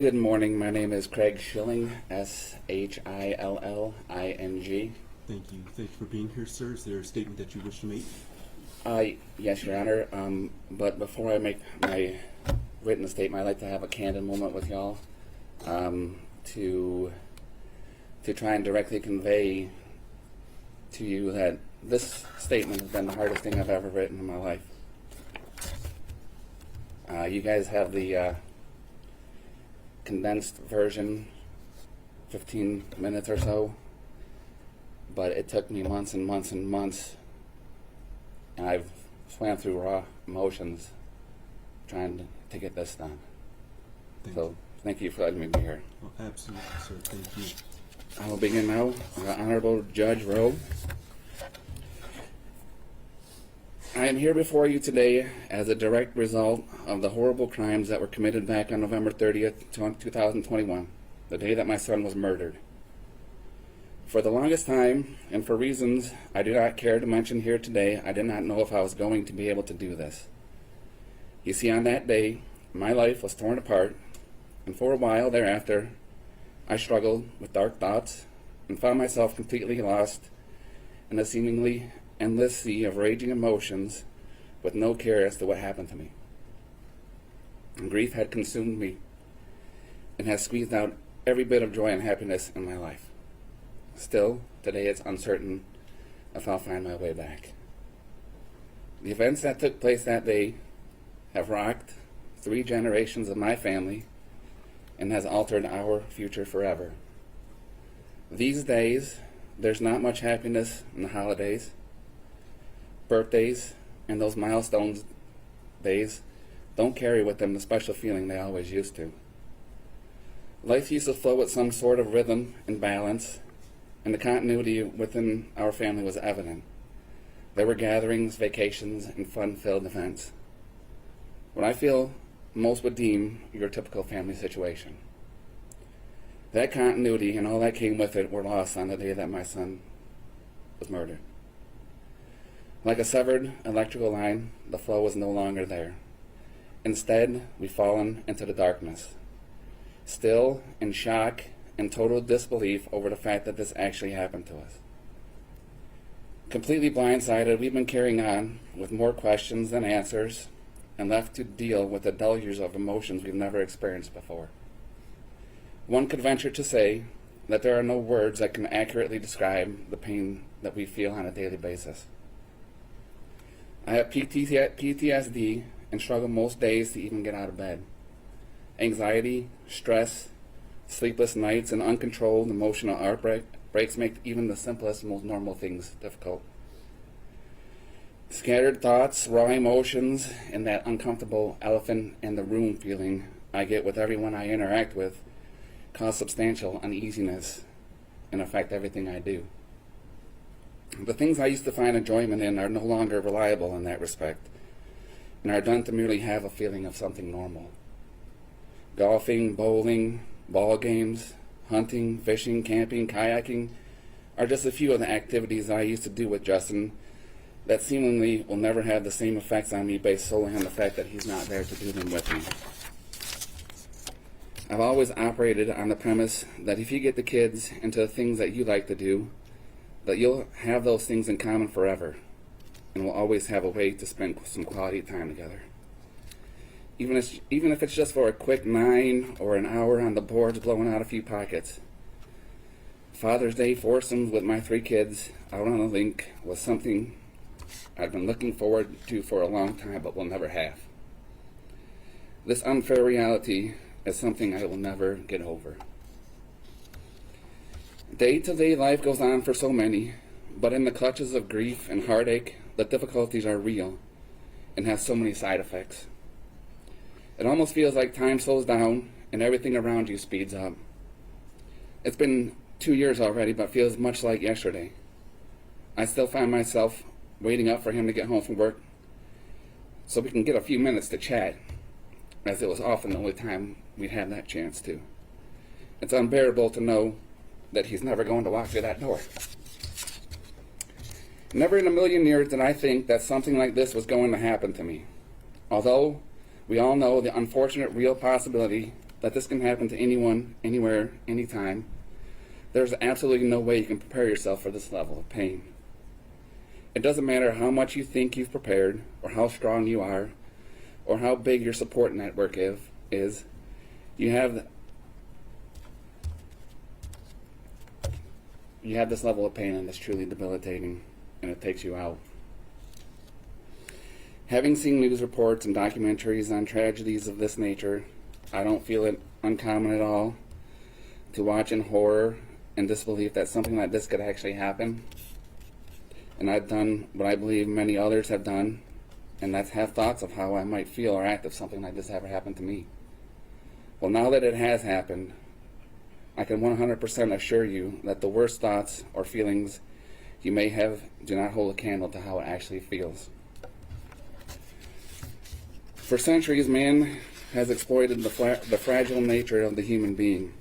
Good morning. My name is Craig Schilling, Shilling. Thank you. Thank you for being here, sir. Is there a statement that you wish to make? Yes, Your Honor. But before I make my written statement, I'd like to have a candid moment with y'all to try and directly convey to you that this statement has been the hardest thing I've ever written in my life. You guys have the condensed version, 15 minutes or so, but it took me months and months and months, and I've swam through raw emotions trying to get this done. Thank you for letting me be here. Oh, absolutely, sir. Thank you. I will begin now. Honorable Judge Rowe. I am here before you today as a direct result of the horrible crimes that were committed back on November 30th, 2021, the day that my son was murdered. For the longest time, and for reasons I do not care to mention here today, I did not know if I was going to be able to do this. You see, on that day, my life was torn apart, and for a while thereafter, I struggled with dark thoughts and found myself completely lost in a seemingly endless sea of raging emotions with no care as to what happened to me. And grief had consumed me and has squeezed out every bit of joy and happiness in my life. Still, today it's uncertain if I'll find my way back. The events that took place that day have rocked 3 generations of my family and has altered our future forever. These days, there's not much happiness in the holidays. Birthdays and those milestones days don't carry with them the special feeling they always used to. Life used to flow with some sort of rhythm and balance, and the continuity within our family was evident. There were gatherings, vacations, and fun-filled events. What I feel most would deem your typical family situation. That continuity and all that came with it were lost on the day that my son was murdered. Like a severed electrical line, the flow was no longer there. Instead, we've fallen into the darkness, still in shock and total disbelief over the fact that this actually happened to us. Completely blindsided, we've been carrying on with more questions than answers and left to deal with the deluge of emotions we've never experienced before. One could venture to say that there are no words that can accurately describe the pain that we feel on a daily basis. I have PTSD and struggle most days to even get out of bed. Anxiety, stress, sleepless nights, and uncontrolled emotional outbreaks make even the simplest, most normal things difficult. Scattered thoughts, raw emotions, and that uncomfortable elephant in the room feeling I get with everyone I interact with cause substantial uneasiness and affect everything I do. The things I used to find enjoyment in are no longer reliable in that respect, and are done to merely have a feeling of something normal. Golfing, bowling, ball games, hunting, fishing, camping, kayaking are just a few of the activities I used to do with Justin that seemingly will never have the same effects on me based solely on the fact that he's not there to do them with me. I've always operated on the premise that if you get the kids into the things that you like to do, that you'll have those things in common forever, and will always have a way to spend some quality time together. Even if it's just for a quick 9 or an hour on the boards blowing out a few pockets. Father's Day foursomes with my 3 kids out on a link was something I've been looking forward to for a long time but will never have. This unfair reality is something I will never get over. Day-to-day life goes on for so many, but in the clutches of grief and heartache, the difficulties are real and have so many side effects. It almost feels like time slows down and everything around you speeds up. It's been 2 years already, but feels much like yesterday. I still find myself waiting up for him to get home from work so we can get a few minutes to chat, as it was often the only time we'd have that chance to. It's unbearable to know that he's never going to walk through that door. Never in a million years did I think that something like this was going to happen to me. Although we all know the unfortunate real possibility that this can happen to anyone, anywhere, anytime, there's absolutely no way you can prepare yourself for this level of pain. It doesn't matter how much you think you've prepared, or how strong you are, or how big your support network is, you have this level of pain, and it's truly debilitating, and it takes you out. Having seen news reports and documentaries on tragedies of this nature, I don't feel it uncommon at all to watch in horror and disbelief that something like this could actually happen. And I've done what I believe many others have done, and that's have thoughts of how I might feel or act if something like this ever happened to me. Well, now that it has happened, I can 100% assure you that the worst thoughts or feelings you may have do not hold a candle to how it actually feels. For centuries, man has exploited the fragile nature of the human being,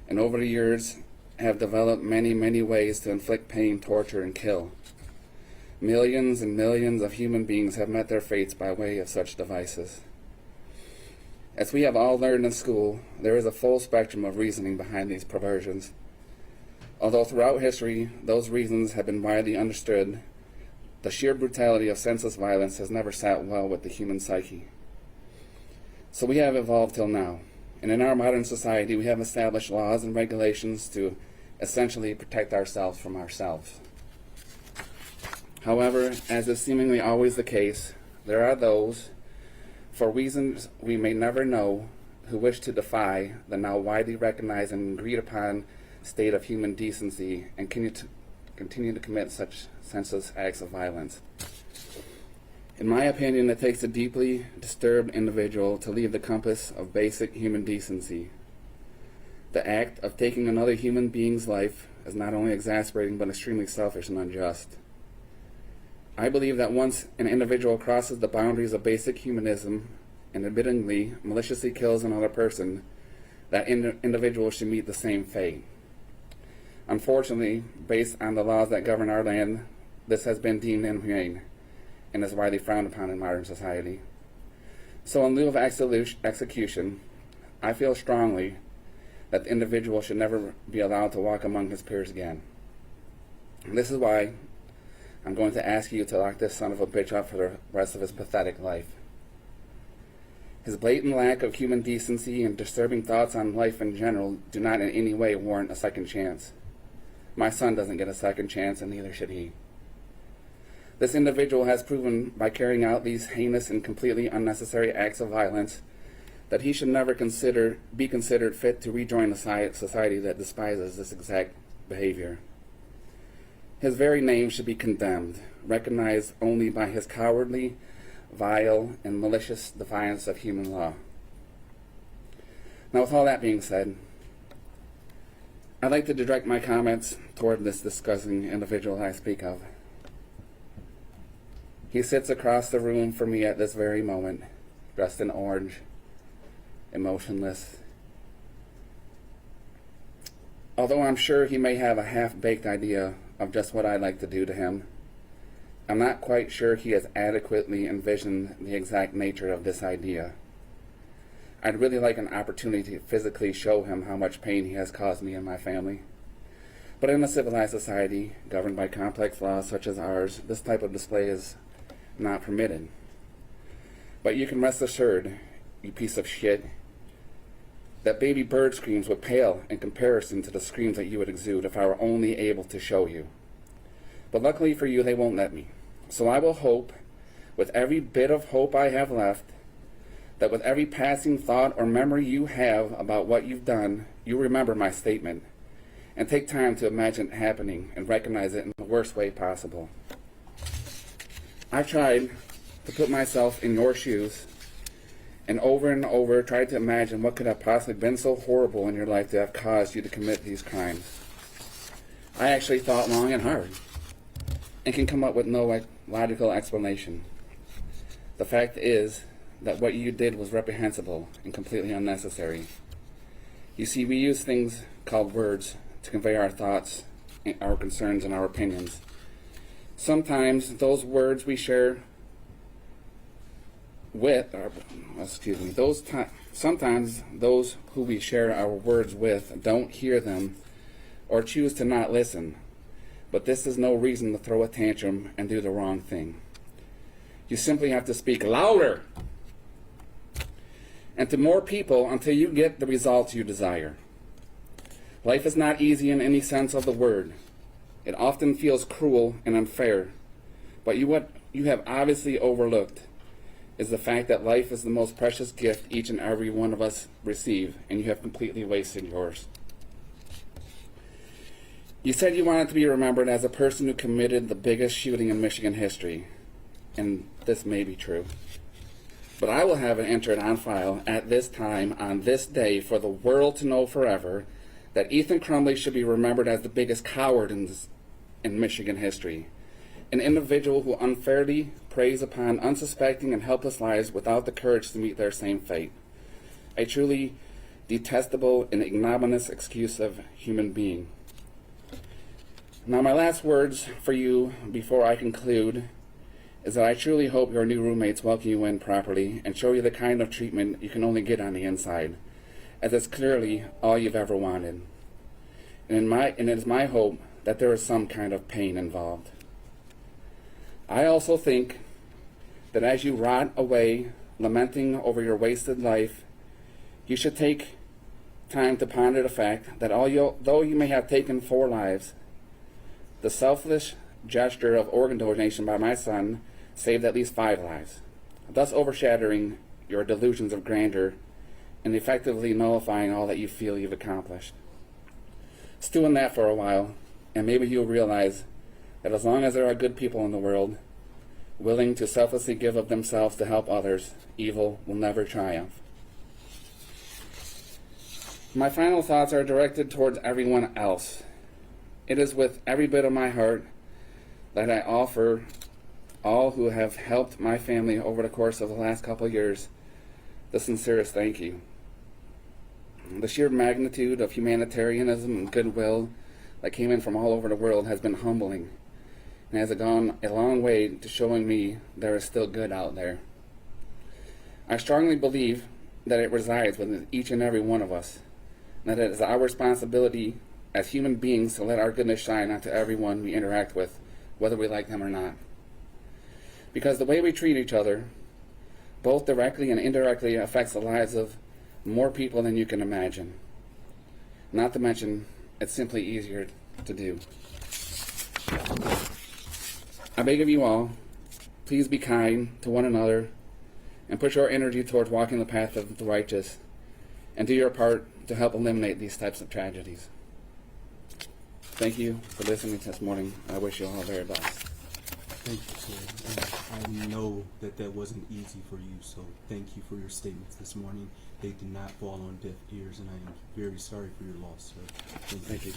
and over the years have developed many, many ways to inflict pain, torture, and kill. Millions and millions of human beings have met their fates by way of such devices. As we have all learned in school, there is a full spectrum of reasoning behind these perversions. Although throughout history, those reasons have been widely understood, the sheer brutality of senseless violence has never sat well with the human psyche. So we have evolved till now, and in our modern society we have established laws and regulations to essentially protect ourselves from ourselves. However, as is seemingly always the case, there are those, for reasons we may never know, who wish to defy the now widely recognized and agreed upon state of human decency and continue to commit such senseless acts of violence. In my opinion, it takes a deeply disturbed individual to leave the compass of basic human decency. The act of taking another human being's life is not only exasperating but extremely selfish and unjust. I believe that once an individual crosses the boundaries of basic humanism and admittingly maliciously kills another person, that individual should meet the same fate. Unfortunately, based on the laws that govern our land, this has been deemed inhumane and is widely frowned upon in modern society. So in lieu of execution, I feel strongly that the individual should never be allowed to walk among his peers again. And this is why I'm going to ask you to lock this son of a bitch up for the rest of his pathetic life. His blatant lack of human decency and disturbing thoughts on life in general do not in any way warrant a second chance. My son doesn't get a second chance, and neither should he. This individual has proven by carrying out these heinous and completely unnecessary acts of violence that he should never be considered fit to rejoin a society that despises this exact behavior. His very name should be condemned, recognized only by his cowardly, vile, and malicious defiance of human law. Now, with all that being said, I'd like to direct my comments toward this disgusting individual I speak of. He sits across the room from me at this very moment, dressed in orange, emotionless. Although I'm sure he may have a half-baked idea of just what I'd like to do to him, I'm not quite sure he has adequately envisioned the exact nature of this idea. I'd really like an opportunity to physically show him how much pain he has caused me and my family. But in a civilized society, governed by complex laws such as ours, this type of display is not permitted. But you can rest assured, you piece of shit, that baby bird screams would pale in comparison to the screams that you would exude if I were only able to show you. But luckily for you, they won't let me. So I will hope, with every bit of hope I have left, that with every passing thought or memory you have about what you've done, you remember my statement, and take time to imagine it happening and recognize it in the worst way possible. I've tried to put myself in your shoes, and over tried to imagine what could have possibly been so horrible in your life to have caused you to commit these crimes. I actually thought long and hard, and can come up with no logical explanation. The fact is that what you did was reprehensible and completely unnecessary. You see, we use things called words to convey our thoughts, our concerns, and our opinions. Sometimes those words we share with, Sometimes those who we share our words with don't hear them or choose to not listen, but this is no reason to throw a tantrum and do the wrong thing. You simply have to speak louder and to more people until you get the results you desire. Life is not easy in any sense of the word. It often feels cruel and unfair, but what you have obviously overlooked is the fact that life is the most precious gift each and every one of us receive, and you have completely wasted yours. You said you wanted to be remembered as a person who committed the biggest shooting in Michigan history, and this may be true. But I will have it entered on file at this time, on this day, for the world to know forever that Ethan Crumley should be remembered as the biggest coward in Michigan history, an individual who unfairly preys upon unsuspecting and helpless lives without the courage to meet their same fate. A truly detestable and ignominious excuse of human being. Now, my last words for you before I conclude is that I truly hope your new roommates welcome you in properly and show you the kind of treatment you can only get on the inside, as it's clearly all you've ever wanted. And it is my hope that there is some kind of pain involved. I also think that as you rot away, lamenting over your wasted life, you should take time to ponder the fact that though you may have taken 4 lives, the selfless gesture of organ donation by my son saved at least 5 lives, thus overshadowing your delusions of grandeur and effectively nullifying all that you feel you've accomplished. Stew in that for a while, and maybe you'll realize that as long as there are good people in the world, willing to selflessly give of themselves to help others, evil will never triumph. My final thoughts are directed towards everyone else. It is with every bit of my heart that I offer all who have helped my family over the course of the last couple of years the sincerest thank you. The sheer magnitude of humanitarianism and goodwill that came in from all over the world has been humbling and has gone a long way to showing me there is still good out there. I strongly believe that it resides within each and every one of us, and that it is our responsibility as human beings to let our goodness shine onto everyone we interact with, whether we like them or not. Because the way we treat each other, both directly and indirectly, affects the lives of more people than you can imagine. Not to mention, it's simply easier to do. I beg of you all, please be kind to one another and put your energy towards walking the path of the righteous and do your part to help eliminate these types of tragedies. Thank you for listening this morning. I wish you all the very best. Thank you, sir. And I know that that wasn't easy for you, so thank you for your statements this morning. They did not fall on deaf ears, and I am very sorry for your loss, sir. Thank you. Thank you.